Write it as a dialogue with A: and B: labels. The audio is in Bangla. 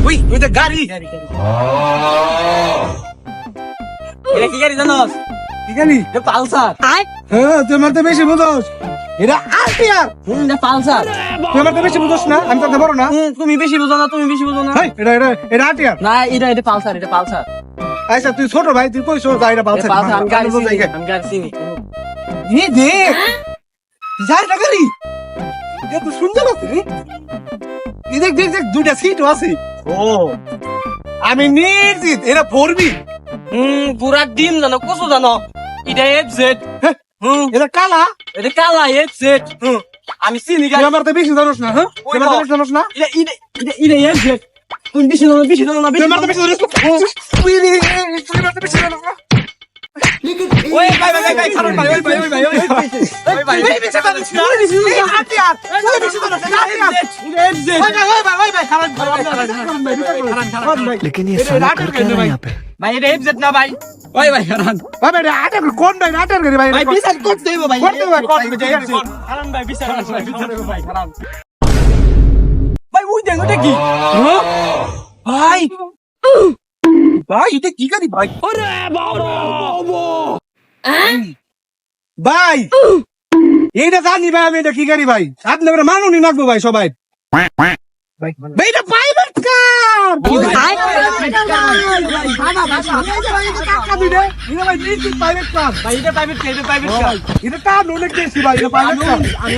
A: ওই ওইটা গাড়ি।
B: এটা কি গাড়ি জানোস?
A: কি গাড়ি?
B: এটা পালসার।
A: হ্যাঁ, তোমার তো বেশি বুঝোস। এটা আরটিআর।
B: এটা পালসার।
A: তোমার তো বেশি বুঝোস না, আমি তো বড় না।
B: তুমি বেশি বুঝো না, তুমি বেশি বুঝো না।
A: হেই, এটা আরটিআর।
B: না, এটা পালসার, এটা পালসার।
A: আচ্ছা তুই ছোট ভাই, তুই কইছো যা এটা
B: এটা
A: পালসার।
B: পালসার, আমি গাড়ি চিনি, আমি গাড়ি চিনি।
A: এই দেখ, যা এটা গাড়ি। এটা তো সুন্দর আছে রে। এই দেখ দেখ দেখ, দুইটা সিটও আছে। ও, আমি নিশ্চিত এটা পড়বি।
B: পুরা ডিম জানো, কচু জানো। এটা এফজেড।
A: এটা কালা।
B: এটা কালা এফজেড। আমি চিনি
A: তুই
B: গাড়ি।
A: আমার তো বেশি জানোস না, হ্যাঁ? তুই আমার তো বেশি জানোস না?
B: এটা এফজেড। তুমি বেশি জানো, বেশি জানো না,
A: তুই
B: বেশি
A: আমার তো বেশি জানোস না? তুই আমার তো বেশি জানোস না?
B: ওই ভাই ভাই ভাই ভাই, খারাপ ভাই, ওই ভাই ওই ভাই ওই ভাই। ওই ভাই
A: তুই বেশি জানোস না? এই আরটিআর। তুই বেশি জানোস না, আরটিআর।
B: এফজেড।
A: ওই ভাই, খারাপ ভাই।
C: लेकिन ये साला कर क्या रहा है यहाँ पे?
B: ভাই এটা এফজেড না ভাই। ওই ভাই খারাপ।
A: ওই ভাই, আরটিআর কোন ভাই? আরটিআর গাড়ি ভাই।
B: ভাই বিচার করতে দেব ভাই।
A: করতে হবে, করতে হবে,
B: খারাপ ভাই, বিচার করতে ভাই, বিচার করতে ভাই, খারাপ। ভাই ওই দেখ ওটা কি? ভাই ভাই এটা কি গাড়ি ভাই?
A: ভাই এইটা জানি ভাই, আমি এটা কি গাড়ি ভাই? আপনি আমরা মানুনি নাকবো ভাই সবাই। ভাই এটা প্রাইভেট কার। Private car.
B: ভাই এটা প্রাইভেট কার, এটা প্রাইভেট কার।
A: এটা কার অনেক বেশি ভাই, এটা প্রাইভেট কার।
B: আমি